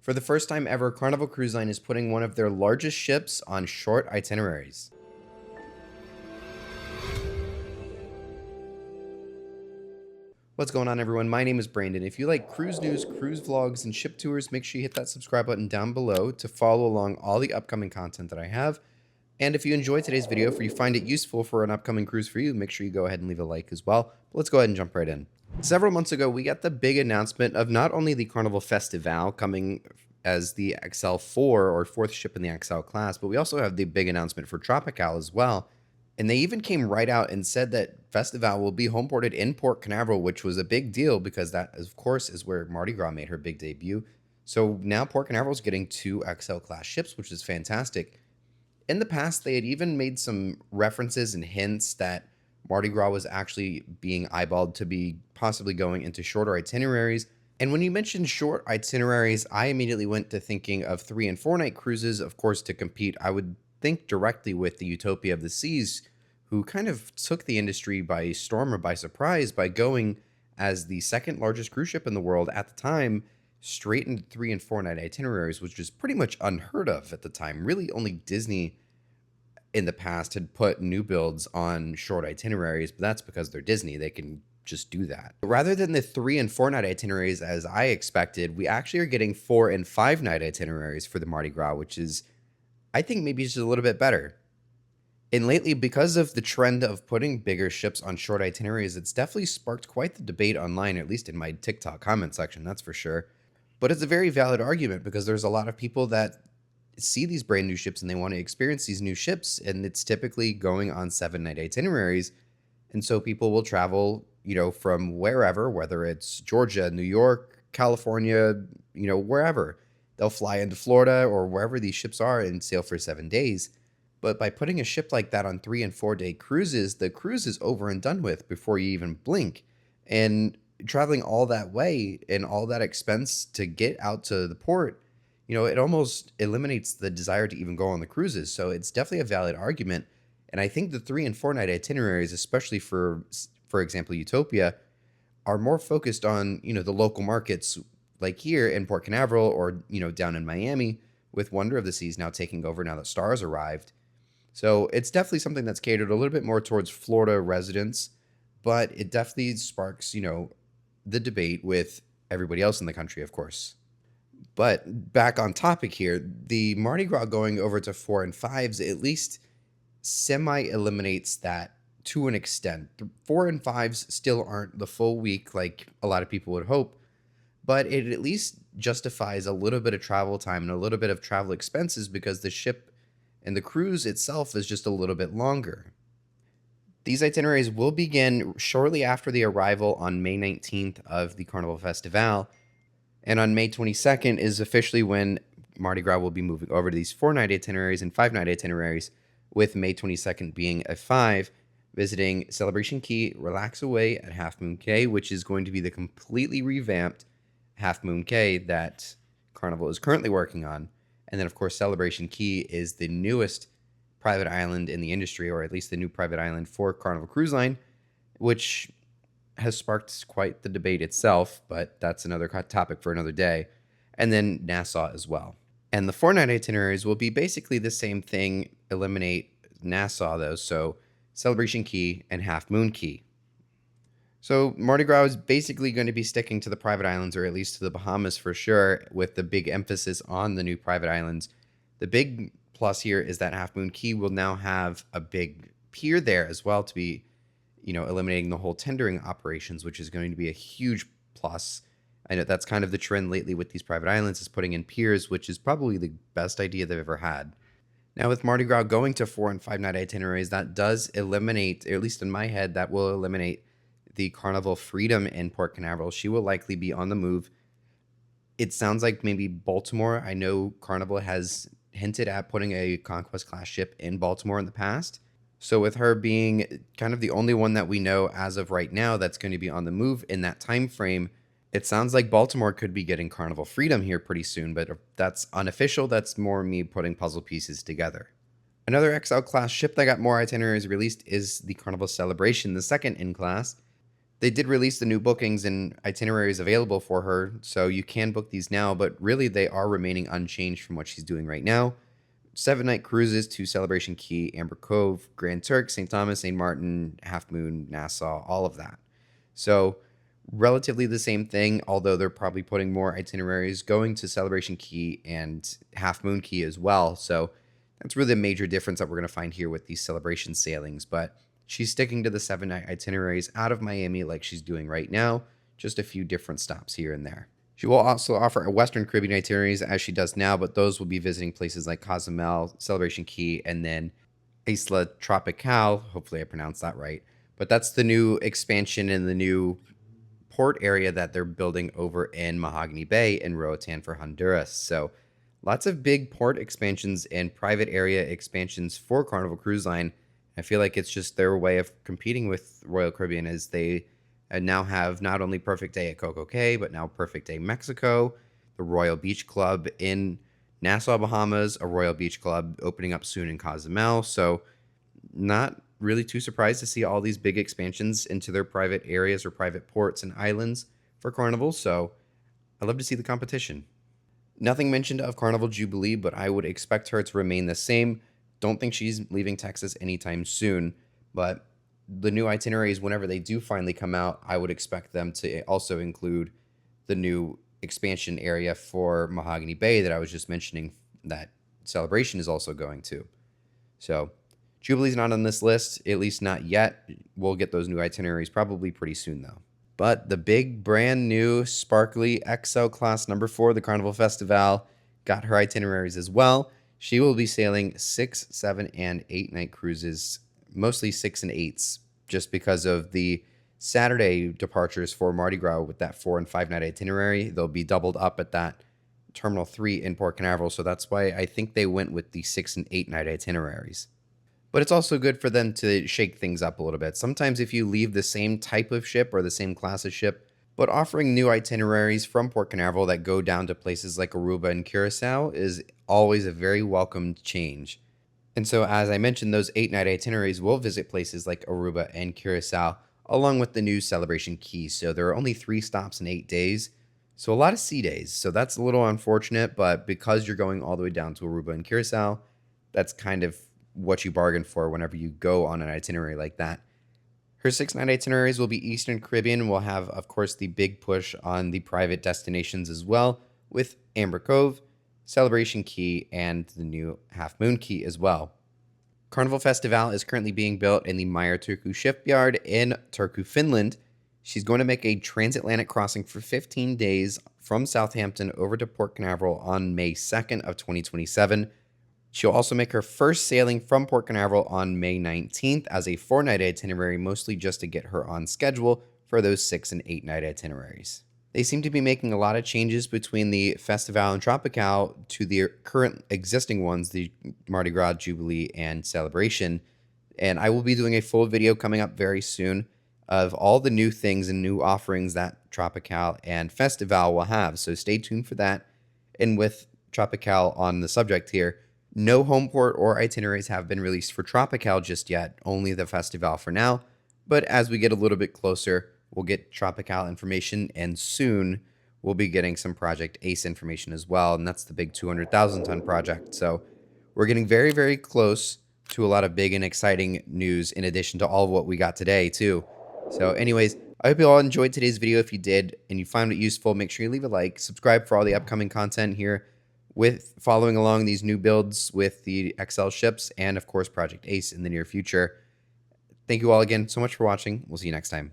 For the first time ever, Carnival Cruise Line is putting one of their largest ships on short itineraries. What's going on, everyone? My name is Brandon. If you like cruise news, cruise vlogs, and ship tours, make sure you hit that subscribe button down below to follow along all the upcoming content that I have. And if you enjoyed today's video, if you find it useful for an upcoming cruise for you, make sure you go ahead and leave a like as well. But let's go ahead and jump right in. Several months ago, we got the big announcement of not only the Carnival Festivale coming as the XL4 or fourth ship in the XL class, but we also have the big announcement for Tropical as well. And they even came right out and said that Festival will be homeported in Port Canaveral, which was a big deal because that, of course, is where Mardi Gras made her big debut. So now Port Canaveral is getting 2 XL class ships, which is fantastic. In the past, they had even made some references and hints that Mardi Gras was actually being eyeballed to be possibly going into shorter itineraries. And when you mentioned short itineraries, I immediately went to thinking of 3 and 4 night cruises, of course, to compete. I would think directly with the Utopia of the Seas, who kind of took the industry by storm or by surprise by going as the second largest cruise ship in the world at the time, straight into 3 and 4 night itineraries, which was pretty much unheard of at the time. Really, only Disney in the past had put new builds on short itineraries, but that's because they're Disney. They can just do that. Rather than the 3 and 4 night itineraries as I expected, we actually are getting 4 and 5 night itineraries for the Mardi Gras, which is, I think, maybe just a little bit better. And lately, because of the trend of putting bigger ships on short itineraries, it's definitely sparked quite the debate online, at least in my TikTok comment section, that's for sure. But it's a very valid argument because there's a lot of people that see these brand new ships and they want to experience these new ships, and it's typically going on 7-night itineraries. And so people will travel, from wherever, whether it's Georgia, New York, California, wherever. They'll fly into Florida or wherever these ships are and sail for 7 days. But by putting a ship like that on 3 and 4 day cruises, the cruise is over and done with before you even blink. And traveling all that way and all that expense to get out to the port, it almost eliminates the desire to even go on the cruises. So it's definitely a valid argument. And I think the 3 and 4 night itineraries, especially for example, Utopia, are more focused on, the local markets like here in Port Canaveral or, down in Miami with Wonder of the Seas now taking over now that Stars arrived. So it's definitely something that's catered a little bit more towards Florida residents, but it definitely sparks, the debate with everybody else in the country, of course. But back on topic here, the Mardi Gras going over to 4 and 5s at least semi-eliminates that to an extent. 4 and 5s still aren't the full week like a lot of people would hope, but it at least justifies a little bit of travel time and a little bit of travel expenses because the ship and the cruise itself is just a little bit longer. These itineraries will begin shortly after the arrival on May 19th of the Carnival Festivale, and on May 22nd is officially when Mardi Gras will be moving over to these 4-night itineraries and 5-night itineraries, with May 22nd being a 5, visiting Celebration Key, Relax Away at Half Moon Cay, which is going to be the completely revamped Half Moon Cay that Carnival is currently working on. And then, of course, Celebration Key is the newest private island in the industry, or at least the new private island for Carnival Cruise Line, which has sparked quite the debate itself, but that's another topic for another day. And then Nassau as well. And the 4-night itineraries will be basically the same thing, eliminate Nassau, though, so Celebration Key and Half Moon Cay. So Mardi Gras is basically going to be sticking to the private islands, or at least to the Bahamas for sure, with the big emphasis on the new private islands. The big plus here is that Half Moon Cay will now have a big pier there as well to be, eliminating the whole tendering operations, which is going to be a huge plus. I know that's kind of the trend lately with these private islands, is putting in piers, which is probably the best idea they've ever had. Now, with Mardi Gras going to 4 and 5 night itineraries, that does eliminate, at least in my head, that will eliminate the Carnival Freedom in Port Canaveral. She will likely be on the move. It sounds like maybe Baltimore. I know Carnival has hinted at putting a Conquest class ship in Baltimore in the past. So with her being kind of the only one that we know as of right now that's going to be on the move in that time frame, it sounds like Baltimore could be getting Carnival Freedom here pretty soon, but if that's unofficial, that's more me putting puzzle pieces together. Another XL class ship that got more itineraries released is the Carnival Celebration, the second in class. They did release the new bookings and itineraries available for her, so you can book these now, but really they are remaining unchanged from what she's doing right now. 7-night cruises to Celebration Key, Amber Cove, Grand Turk, St. Thomas, St. Martin, Half Moon, Nassau, all of that. So, relatively the same thing, although they're probably putting more itineraries going to Celebration Key and Half Moon Key as well. So, that's really the major difference that we're going to find here with these celebration sailings. But she's sticking to the 7-night itineraries out of Miami like she's doing right now, just a few different stops here and there. She will also offer a Western Caribbean itineraries as she does now, but those will be visiting places like Cozumel, Celebration Key, and then Isla Tropical. Hopefully I pronounced that right. But that's the new expansion in the new port area that they're building over in Mahogany Bay in Roatan for Honduras. So lots of big port expansions and private area expansions for Carnival Cruise Line. I feel like it's just their way of competing with Royal Caribbean as they now have not only Perfect Day at Coco Cay, but now Perfect Day Mexico, the Royal Beach Club in Nassau, Bahamas, a Royal Beach Club opening up soon in Cozumel. So not really too surprised to see all these big expansions into their private areas or private ports and islands for Carnival. So I love to see the competition. Nothing mentioned of Carnival Jubilee, but I would expect her to remain the same. Don't think she's leaving Texas anytime soon, but the new itineraries, whenever they do finally come out, I would expect them to also include the new expansion area for Mahogany Bay that I was just mentioning that Celebration is also going to. So Jubilee's not on this list, at least not yet. We'll get those new itineraries probably pretty soon, though. But the big, brand new, sparkly XL Class number 4, the Carnival Festivale, got her itineraries as well. She will be sailing 6, 7, and 8-night cruises, mostly 6 and 8s, just because of the Saturday departures for Mardi Gras with that 4 and 5-night itinerary. They'll be doubled up at that Terminal 3 in Port Canaveral, so that's why I think they went with the 6 and 8-night itineraries. But it's also good for them to shake things up a little bit. Sometimes if you leave the same type of ship or the same class of ship, but offering new itineraries from Port Canaveral that go down to places like Aruba and Curacao is always a very welcomed change. And so, as I mentioned, those 8-night itineraries will visit places like Aruba and Curacao, along with the new Celebration Key. So there are only 3 stops in 8 days, so a lot of sea days. So that's a little unfortunate, but because you're going all the way down to Aruba and Curacao, that's kind of what you bargain for whenever you go on an itinerary like that. Her 6-night itineraries will be Eastern Caribbean. We'll have, of course, the big push on the private destinations as well, with Amber Cove, Celebration Key, and the new Half Moon Key as well. Carnival Festivale is currently being built in the Meyer Turku shipyard in Turku, Finland. She's going to make a transatlantic crossing for 15 days from Southampton over to Port Canaveral on May 2nd of 2027. She'll also make her first sailing from Port Canaveral on May 19th as a 4-night itinerary, mostly just to get her on schedule for those 6 and 8-night itineraries. They seem to be making a lot of changes between the Festivale and Tropical to the current existing ones, the Mardi Gras, Jubilee, and Celebration. And I will be doing a full video coming up very soon of all the new things and new offerings that Tropical and Festivale will have. So stay tuned for that. And with Tropical on the subject here, no home port or itineraries have been released for Tropical just yet, only the Festivale for now. But as we get a little bit closer, we'll get Tropical information, and soon we'll be getting some Project ACE information as well, and that's the big 200,000 ton project. So we're getting very, very close to a lot of big and exciting news in addition to all of what we got today too. So anyways, I hope you all enjoyed today's video. If you did and you found it useful, make sure you leave a like, subscribe for all the upcoming content here with following along these new builds with the XL ships and, of course, Project ACE in the near future. Thank you all again so much for watching. We'll see you next time.